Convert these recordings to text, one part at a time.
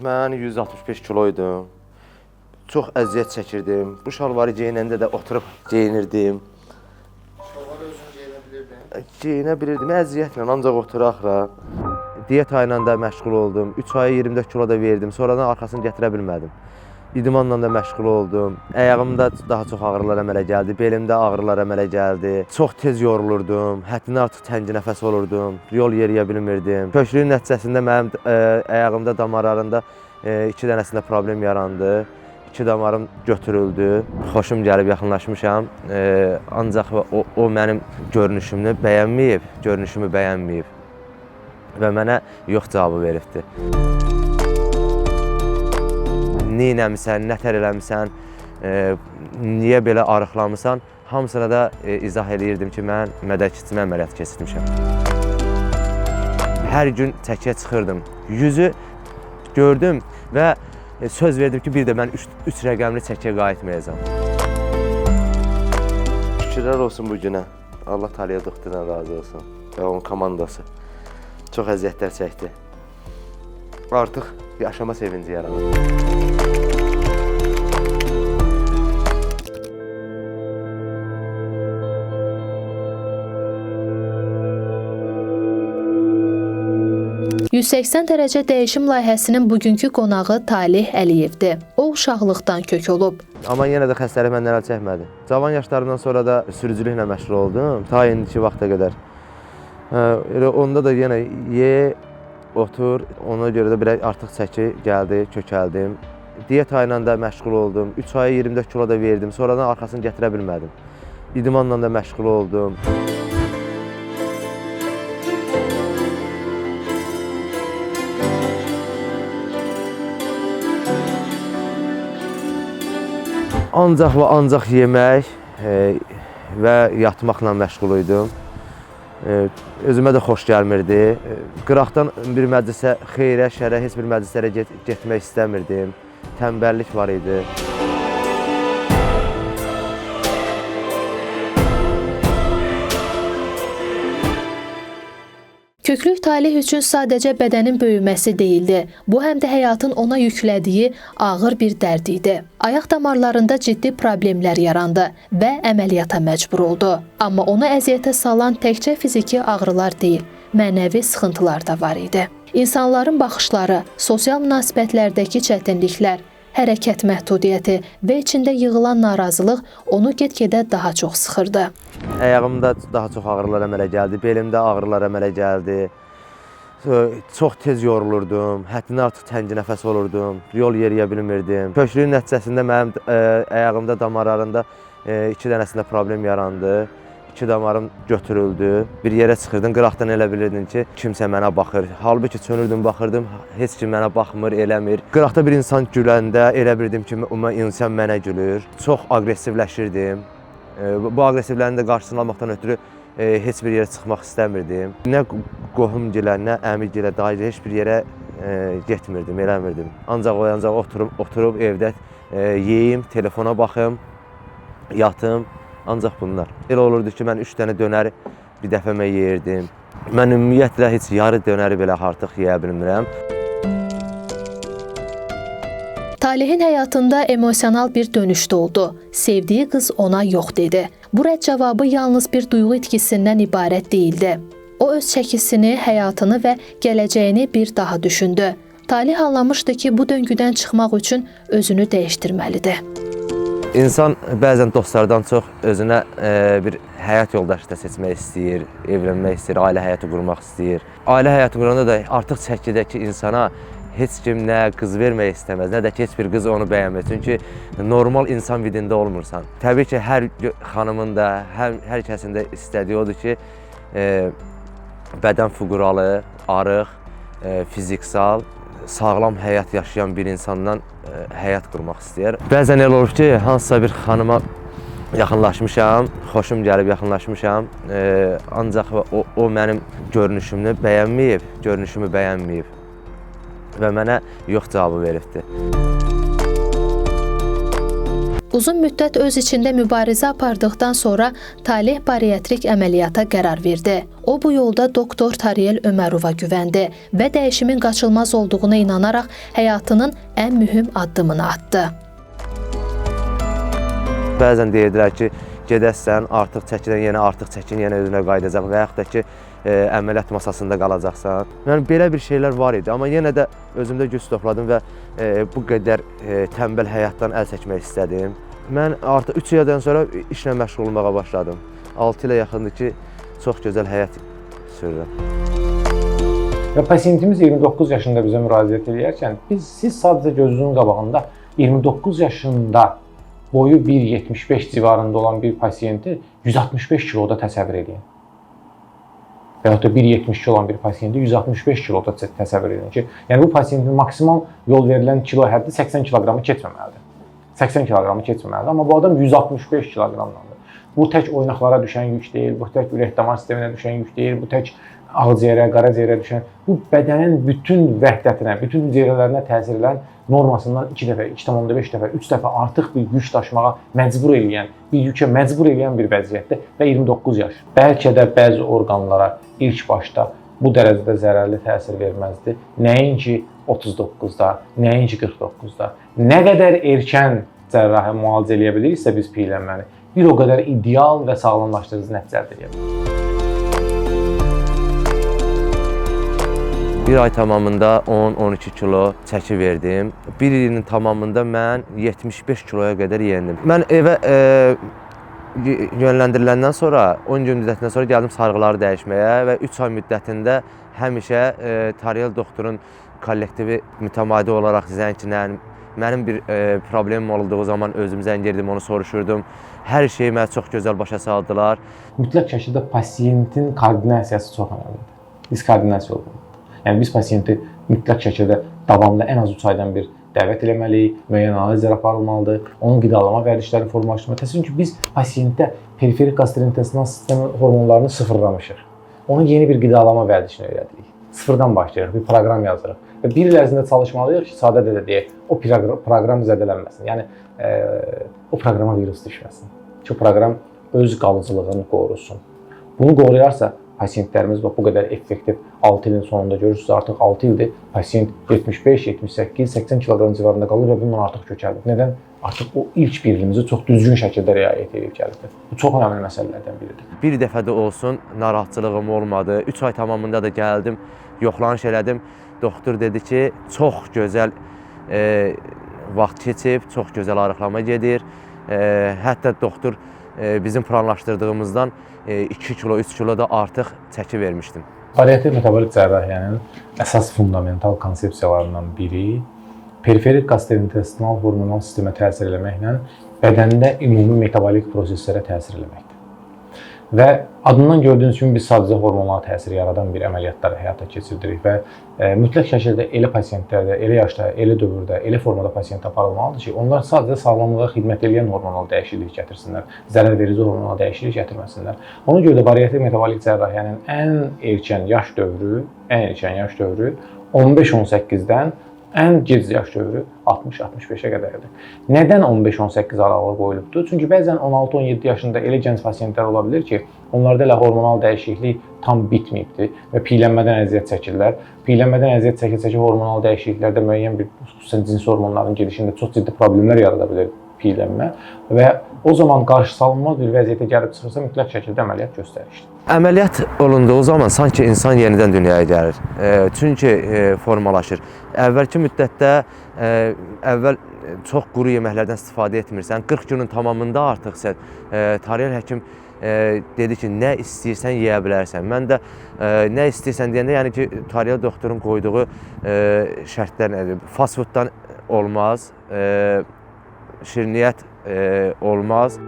Mən 165 kiloydum. Çox əziyyət çəkirdim. Bu şalvarı geyinəndə də oturub geyinirdim. Şalvarı özün geyinə bilirdin? Geyinə bilirdim, əziyyətlə, ancaq oturaqla. Diyeta ilə də məşğul oldum. 3 aya 24 kilo da verdim. Sonradan arxasını gətirə bilmədim. İdmanla da məşğul oldum. Ayağımda daha çox ağrılar əmələ gəldi. Belimdə ağrılar əmələ gəldi. Çox tez yorulurdum. Həddindən artıq təngi nəfəs olurdum. Yol yeriyə bilmirdim. Köklüyün nəticəsində mənim ayağımda, damarlarında 2 dənəsində problem yarandı. 2 damarım götürüldü. Xoşum gəlib yaxınlaşmışam. Ancaq o mənim görünüşümü bəyənməyib və mənə yox cavabı veribdi. Neynəmisən, nətər eləmisən, niyə belə arıqlamısan, hamısına da izah eləyirdim ki, mən mədək keçirmə əməliyyatı keçirmişəm. Hər gün çəkiyə çıxırdım, yüzü gördüm və söz verdim ki, bir də mən 3 rəqəmli çəkiyə qayıtmayacağam. Şükürlər olsun bu günə, Allah Taliyə doktoruna razı olsun və onun komandası. Çox əziyyətlər çəkdi. Artıq yaşama sevinci yaranır. "180 dərəcə dəyişim layihəsinin bugünkü qonağı Talih Əliyevdir. O uşaqlıqdan kök olub. Amma yenə də xəstəlik məndən əl çəkmədi. Cavan yaşlarımdan sonra da sürücülüklə məşğul oldum, ta indiki vaxta qədər. Onda da yenə ye, otur, ona görə də biraz artıq çəki gəldi, kökəldim. Diyeta ilə də məşğul oldum, 3 aya 24 kilo da verdim, sonradan arxasını gətirə bilmədim. İdmanla da məşğul oldum. Ancaq və ancaq yemək və yatmaqla məşğul idim. Özümə də xoş gəlmirdi. Qıraqdan bir məclisə, xeyrə, şərə, heç bir məclislərə getmək istəmirdim. Tənbəllik var idi. Köklük Talih üçün sadəcə bədənin böyüməsi deyildi. Bu həm də həyatın ona yüklədiyi ağır bir dərd idi. Ayaq damarlarında ciddi problemlər yarandı və əməliyyata məcbur oldu. Amma onu əziyyətə salan təkcə fiziki ağrılar deyil, mənəvi sıxıntılar da var idi. İnsanların baxışları, sosial münasibətlərdəki çətinliklər, hərəkət məhdudiyyəti və içində yığılan narazılıq onu get-gedə daha çox sıxırdı. Ayağımda daha çox ağrılar əmələ gəldi, belimdə ağrılar əmələ gəldi. Çox tez yorulurdum, həddindən artıq təngi nəfəs olurdum, yol yeriyə bilmirdim. Köklüyün nəticəsində mənim ayağımda, damarlarında 2 dənəsində problem yarandı. 2 damarım götürüldü. Bir yerə çıxırdım, qıraqdan elə bilirdin ki, kimsə mənə baxır. Halbuki çönürdüm, baxırdım, heç kim mənə baxmır, eləmir. Qıraqda bir insan güləndə elə bilirdim ki, insan mənə gülür. Çox aqressivləşirdim. Bu aqressivlərin də qarşısını almaqdan ötürü heç bir yerə çıxmaq istəmirdim. Nə qohumgilə, nə əmigilə, dayıgilə heç bir yerə getmirdim, eləmirdim. Ancaq oturub evdə yeyim, telefona baxım, yatım. Ancaq bunlar. Elə olurdu ki, mən 3 dənə dönəri bir dəfəmə yeyirdim. Mən ümumiyyətlə heç yarı dönəri belə artıq yeyə bilmirəm. Talihin həyatında emosional bir dönüş də oldu. Sevdiyi qız ona yox dedi. Bu rədd cavabı yalnız bir duyğu itkisindən ibarət değildi. O öz çəkisini, həyatını və gələcəyini bir daha düşündü. Talih anlamışdı ki, bu döngüdən çıxmaq üçün özünü dəyişdirməlidir. İnsan bəzən dostlardan çox özünə bir həyat yoldaşı da seçmək istəyir, evlənmək istəyir, ailə həyatı qurmaq istəyir. Ailə həyatı quranda da artıq çəkidəki insana heç kim nə qız vermək istəməz, nə də ki, heç bir qız onu bəyənmir. Çünki normal insan vidində olmursan. Təbii ki, hər xanımın da, hər kəsin də istədiyi odur ki, bədən fuquralı, arıq, fiziksal, sağlam həyat yaşayan bir insandan həyat qurmaq istəyir. Bəzən elə olur ki, hansısa bir xanıma yaxınlaşmışam, xoşum gəlib yaxınlaşmışam, ancaq o mənim görünüşümü bəyənməyib və mənə yox cavabı veribdi. Uzun müddət öz içində mübarizə apardıqdan sonra Talih bariatrik əməliyyata qərar verdi. O bu yolda doktor Tariyel Ömərova güvəndi və dəyişimin qaçılmaz olduğuna inanaraq həyatının ən mühüm addımını atdı. Bəzən deyirdilər ki, gedəsən, artıq çəkidən yenə artıq çəkin, yenə özünə qayıdacaq və yaxud da ki, əməliyyat masasında qalacaqsan. Yəni, belə bir şeylər var idi, amma yenə də özümdə güc topladım və bu qədər tənbəl həyatdan əl çəkmək istədim. Mən artıq 3 ildən sonra işlə məşğul olmağa başladım. 6 ilə yaxındır ki, çox gözəl həyat sürürəm. Və pasiyentimiz 29 yaşında bizə müraciət edərkən, siz sadəcə gözünüzün qabağında 29 yaşında boyu 1.75 civarında olan bir pasiyenti 165 kiloda təsəvvür edin. Və yaxud da 1.72 olan bir pasiyenti 165 kiloda təsəvvür edin ki, yəni bu pasiyentin maksimal yol verilən kilo həddi 80 kiloqramı keçməməlidir. 80 kiloqramı keçməməlidir, amma bu adam 165 kiloqramdandır. Bu tək oynaqlara düşən yük deyil, bu tək ürək-damar sisteminə düşən yük deyil, bu tək ağciyərə, qaraciyərə düşən, bu bədənin bütün vəhdətinə, bütün hüceyrələrinə təsir edən normasından 2 dəfə, 2,5 dəfə, 3 dəfə artıq bir yük daşımağa məcbur eləyən, bir yükə məcbur eləyən bir vəziyyətdir və 29 yaş. Bəlkə də bəzi orqanlara ilk başda bu dərəcədə zərərli təsir verməzdi. Nəinki 39-da, nəinki 49-da. Nə qədər erkən cərrahi müalicə eləyə biliriksə biz piyələnməni, bir o qədər ideal və sağlamlaşdırıcı nəticə əldə edə bilirik. Bir ay tamamında 10-12 kilo çəki verdim. Bir ilin tamamında mən 75 kiloya qədər yendim. Mən evə yönləndiriləndən sonra, 10 gün müddətindən sonra gəldim sarğıları dəyişməyə və 3 ay müddətində həmişə Tariyel doktorun kollektivi mütəmadi olaraq zənginlə, mənim bir problemim olduğu zaman özüm zəng edirdim, onu soruşurdum. Hər şeyi mənə çox gözəl başa saldılar. Mütləq şəkildə pasiyentin koordinasiyası çox önəmlidir. Diskoordinasiya olmalıdır. Yəni biz pasiyenti mütləq şəkildə davamlı ən az 3 aydan bir dəvət eləməliyik, müəyyən analizlər aparılmalıdır, onun qidalama vərdişlərini formalaşdırmalıyıq. Təsəvvür ki, biz pasiyentdə periferik gastrointestinal sistemi hormonlarını sıfırlamışıq. Ona yeni bir qidalama vərdişini öyrədirik. Sıfırdan başlayırıq, bir proqram yazırıq və bir il ərzində çalışmalıyıq ki, sadə də deyək, o proqram zədələnməsin. Yəni, o proqrama virus düşməsin. Ki, o proqram öz qalıcılığını qorusun. Bunu qoruyarsa, pasiyentlərimiz bu qədər effektiv 6 ilin sonunda görürsünüz, artıq 6 ildir pasiyent 75, 78, 80 kiloqram civarında qalır və bundan artıq kökəldir. Nədən? Artıq o ilk bir ilimizi çox düzgün şəkildə riayət edib gəlirdi. Bu çox önəmli məsələlərdən biridir. Bir dəfə də olsun narahatçılığım olmadı. 3 ay tamamında da gəldim, yoxlanış elədim. Doktor dedi ki, çox gözəl vaxt keçib, çox gözəl arıqlama gedir. Hətta doktor bizim planlaşdırdığımızdan 2 kilo, 3 kilo da artıq çəki vermişdim. Bariatrik metabolik cərrahiyyənin əsas fundamental konsepsiyalarından biri periferik gastrointestinal hormonal sistemə təsir eləməklə bədəndə ümumi metabolik proseslərə təsir eləməkdir. Və adından gördüyünüz kimi biz sadəcə hormonal təsir yaradan bir əməliyyatları həyata keçirdirik və mütləq şəkildə elə pasiyentlərdə, elə yaşda, elə dövrdə, elə formada pasiyent aparılmalıdır ki, onlar sadəcə sağlamlığa xidmət edən hormonal dəyişiklik gətirsinlər, zərər verici hormonal dəyişiklik gətirməsinlər. Ona görə də bariatrik metabolik cərrahiyyənin ən erkən yaş dövrü 15-18-dən ən gec yaş dövrü 60-65-ə qədərdir. Nədən 15-18 aralığı qoyulubdur? Çünki bəzən 16-17 yaşında elə gənc pasiyentlər ola bilir ki, onlarda elə hormonal dəyişiklik tam bitməyibdir və piyələnmədən əziyyət çəkirlər. Piyələnmədən əziyyət çəkə-çəkə hormonal dəyişikliklərdə müəyyən bir, xüsusən cins hormonların gelişində çox ciddi problemlər yarada bilir piyələnmə və o zaman qarşısalınmaz bir vəziyyətə gəlib çıxırsa mütləq şəkildə əməliyyat göstərişdir. Əməliyyat olunduğu zaman sanki insan yenidən dünyaya gəlir. Çünki formalaşır. Əvvəlki müddətdə əvvəl çox quru yeməklərdən istifadə etmirsən. 40 günün tamamında artıq sən Tariyel həkim dedi ki, nə istəyirsən yeyə bilərsən. Mən də nə istəyirsən deyəndə, yəni ki, Tariyel doktorun qoyduğu şərtlər nədir? Fast fooddan olmaz, şirniyyət olmaz.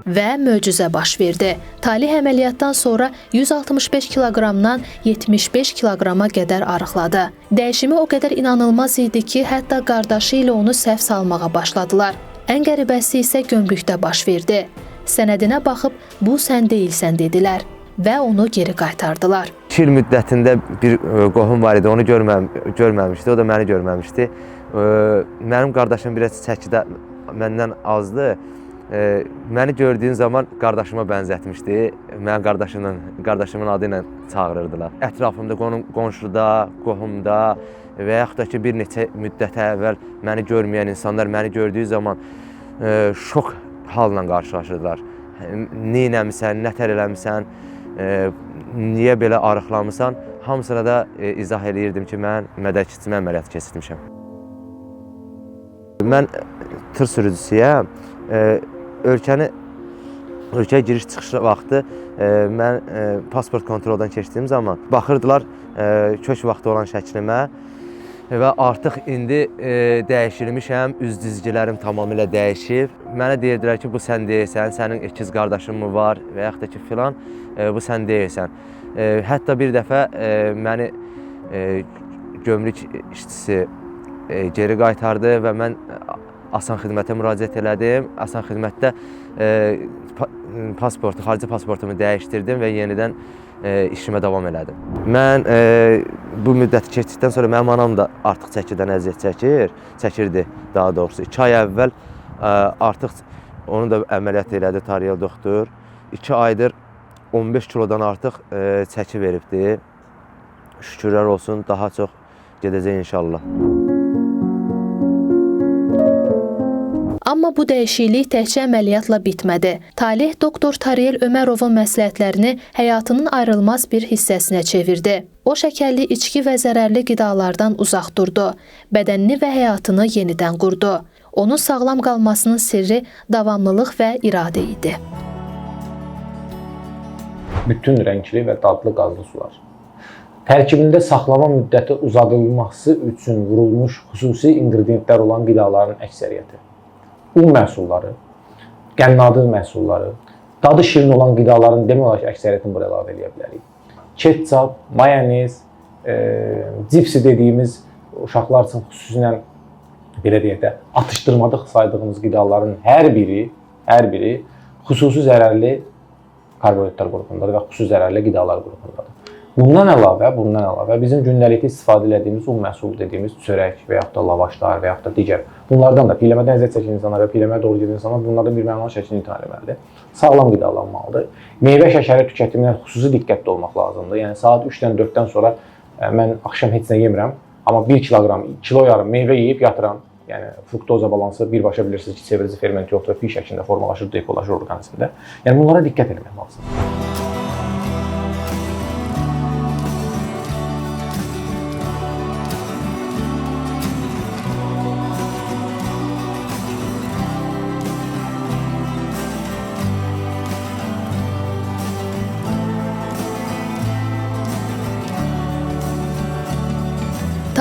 Və möcüzə baş verdi. Talih əməliyyatdan sonra 165 kiloqramdan 75 kiloqrama qədər arıqladı. Dəyişimi o qədər inanılmaz idi ki, hətta qardaşı ilə onu səhv salmağa başladılar. Ən qəribəsi isə gömrükdə baş verdi. Sənədinə baxıb, bu sən deyilsən dedilər. və onu geri qaytardılar. 2 il müddətində bir qohum var idi, onu görməmişdi, o da məni görməmişdi. Mənim qardaşım biraz çəkidə məndən azdı. Məni gördüyün zaman qardaşıma bənzətmişdi. Mənim qardaşımın adı ilə çağırırdılar. Ətrafımda, qonşuda, qohumda və yaxud da ki, bir neçə müddət əvvəl məni görməyən insanlar məni gördüyü zaman şok halla qarşılaşırdılar. Neynəmisən, nətər eləmisən, niyə belə arıqlamısan? Hamısına da izah eləyirdim ki, mən mədər keçirmə əməliyyatı keçirmişəm. Mən tır sürücüsüyəm. Ölkəyə giriş-çıxış vaxtı mən pasport kontroldan keçdiyim zaman baxırdılar kök vaxtı olan şəklimə və artıq indi dəyişilmişəm, üz dizgilərim tamamilə dəyişib. Mənə deyirdilər ki, bu sən deyilsən, sənin ikiz qardaşın mı var və yaxud da ki, filan, bu sən deyilsən. Hətta bir dəfə məni gömrük işçisi geri qaytardı və mən Asan xidmətə müraciət elədim. Asan xidmətdə xarici pasportumu dəyişdirdim və yenidən işimə davam elədim. Mən bu müddəti keçdikdən sonra mənim anam da artıq çəkidən əziyyət çəkirdi daha doğrusu. 2 ay əvvəl artıq onu da əməliyyat elədi Tariyel doktor. 2 aydır 15 kilodan artıq çəki veribdi. Şükürlər olsun, daha çox gedəcək inşallah. Amma bu dəyişiklik təkcə əməliyyatla bitmədi. Talih doktor Tariyel Ömərovun məsləhətlərini həyatının ayrılmaz bir hissəsinə çevirdi. O şəkərli içki və zərərli qidalardan uzaq durdu. Bədənini və həyatını yenidən qurdu. Onun sağlam qalmasının sirri davamlılıq və iradə idi. Bütün rəngli və dadlı qazlı sular. Tərkibində saxlama müddəti uzadılması üçün vurulmuş xüsusi ingrediyentlər olan qidaların əksəriyyəti. Un məhsulları, qənnadı məhsulları, dadı şirin olan qidaların demək olar ki, əksəriyyətini bura əlavə edə bilərik. Ketçap, mayonez, cipsi dediyimiz uşaqlar üçün xüsusilə belə deyək də atışdırmada saydığımız qidaların hər biri xüsusi zərərli karbohidratlar qrupundadır və xüsusi zərərli qidalar qrupundadır. Bundan əlavə bizim gündəlikdə istifadə etdiyimiz un məhsulu dediyimiz çörək və yaxud da lavaşlar və yaxud da digər bunlardan da piyələmədən əziyyət çəkən insanlar və piyələməyə doğru gedən insanlar bunlardan bir mənalı şəkildə imtina etməlidir. Sağlam qidalanmalıdır. Meyvə şəkəri tükətimindən xüsusi diqqətli olmaq lazımdır. Yəni saat 3-dən 4-dən sonra mən axşam heç nə yemirəm, amma 1 kiloqram, kilo yarım meyvə yeyib yatıram. Yəni fruktoza balansı birbaşa bilirsiniz ki, çevrilici ferment yoxdur, piy şəklində formalaşır, depolaşır orqanizmdə. Yəni bunlara diqqət etmək lazımdır.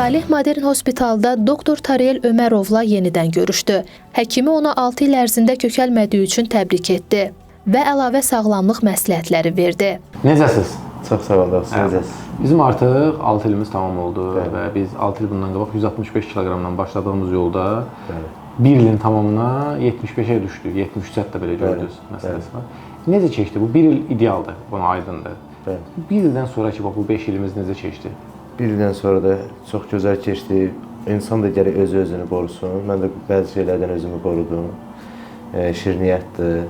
Talih Modern Hospitalda doktor Tariyel Ömərovla yenidən görüşdü. Həkimi ona 6 il ərzində kökəlmədiyi üçün təbrik etdi və əlavə sağlamlıq məsləhətləri verdi. Necəsiz? Çox sağ olun, necəsiz? Bizim artıq 6 ilimiz tamam oldu və biz 6 il bundan qabaq 165 kiloqramdan başladığımız yolda 1 ilin tamamına 75-ə düşdük, 73 hətta belə gördünüz məsələsi var. Necə keçdi? Bu 1 il idealdır, buna aydındır. 1 ildən sonraki bu 5 ilimiz necə keçdi? 1 ildən sonra da çox gözəl keçdi. İnsan da gərək özünü qorusun. Mən də bəzi şeylərdən özümü qorudum. Şirniyyətdir,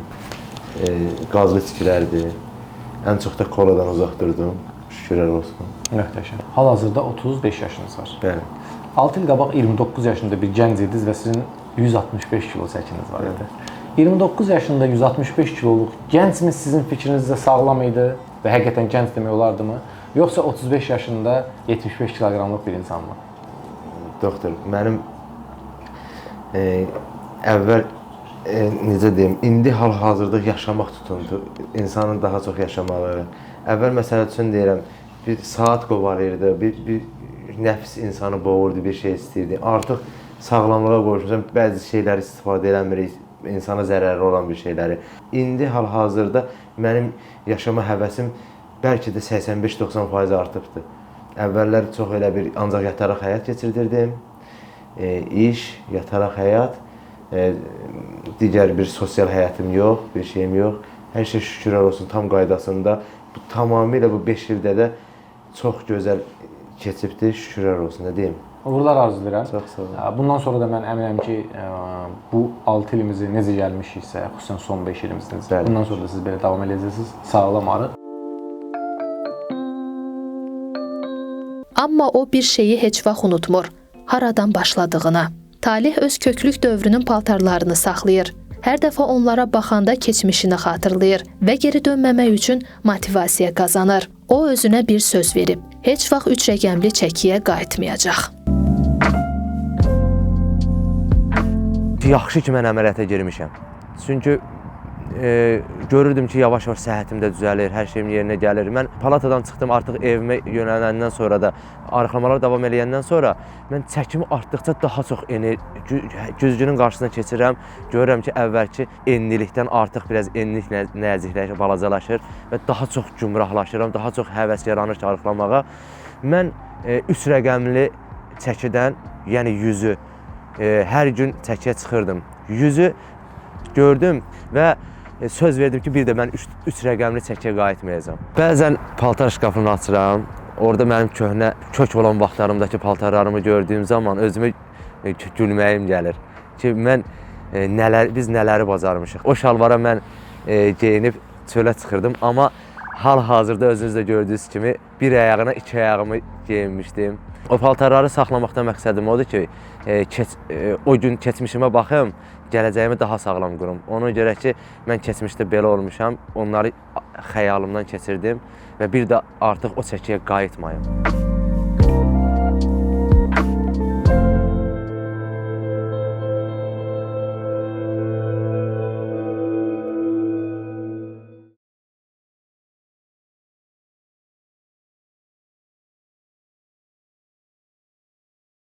qazlı içkilərdir. Ən çox da koladan uzaq durdum. Şükürlər olsun. Möhtəşəm. Hal-hazırda 35 yaşınız var. Bəli. 6 il qabaq 29 yaşında bir gənc idiniz və sizin 165 kilo çəkiniz var idi. 29 yaşında 165 kiloluq gəncmi sizin fikrinizdə sağlam idi və həqiqətən gənc demək olardımı? Yoxsa 35 yaşında 75 kiloqramlıq bir insanmı? Doktor, mənim əvvəl necə deyim, indi hal-hazırda yaşamaq tutundu. İnsanın daha çox yaşamağı. Əvvəl məsələ üçün deyirəm, bir saat qovalayırdı, bir nəfs insanı boğurdu, bir şey istəyirdi. Artıq sağlamlığa qoşmuşam, bəzi şeyləri istifadə eləmirik, insana zərərli olan bir şeyləri. İndi hal-hazırda mənim yaşama həvəsim bəlkə də 85-90% artıbdır. Əvvəllər çox elə bir ancaq yataraq həyat keçirdirdim. İş, yataraq həyat, digər bir sosial həyatım yox, bir şeyim yox. Hər şey şükürlər olsun tam qaydasında. bu tamamilə bu 5 ildə də çox gözəl keçibdi. Şükürlər olsun da deyim. Uğurlar arzulayıram. Çox sağ olun. Bundan sonra da mən əminəm ki, bu 6 ilimizi necə gəlmişiksə, xüsusən son 5 ilimizdə, Bəli. bundan sonra da siz belə davam edəcəksiniz. Sağlam arıq. Amma o bir şeyi heç vaxt unutmur. Haradan başladığını. Talih öz köklük dövrünün paltarlarını saxlayır. Hər dəfə onlara baxanda keçmişini xatırlayır və geri dönməmək üçün motivasiya qazanır. O özünə bir söz verib. Heç vaxt 3 rəqəmli çəkiyə qayıtmayacaq. Yaxşı ki, mən əməliyyata girmişəm. Çünki görürdüm ki, yavaş-yavaş səhhətim də düzəlir, hər şeyim yerinə gəlir. Mən palatadan çıxdım, artıq evimə yönələndən sonra da, arıqlamalar davam eləyəndən sonra mən çəkimi artdıqca daha çox güzgünün qarşısına keçirəm. Görürəm ki, əvvəlki enlilikdən artıq biraz enlilik nəzikləşir, balacalaşır və daha çox gümrahlaşıram, daha çox həvəs yaranır ki, arıqlamağa. Mən 3 rəqəmli çəkidən, yəni 100-ü hər gün çəkiyə çıxırdım. 100-ü gördüm və söz verdim ki, bir də mən 3 rəqəmli çəkiyə qayıtmayacağam. Bəzən paltar şkafını açıram. Orada mənim köhnə, kök olan vaxtlarımdakı paltarlarımı gördüyüm zaman özümə gülməyim gəlir. Ki, biz nələri bacarmışıq. O şalvara mən geyinib çölə çıxırdım, amma hal-hazırda özünüz də gördüyünüz kimi bir ayağına 2 ayağımı geyinmişdim. O paltarları saxlamaqda məqsədim odur ki, o gün keçmişimə baxım, gələcəyimi daha sağlam qurum. Ona görə ki, mən keçmişdə belə olmuşam, onları xəyalımdan keçirdim və bir də artıq o çəkiyə qayıtmayım.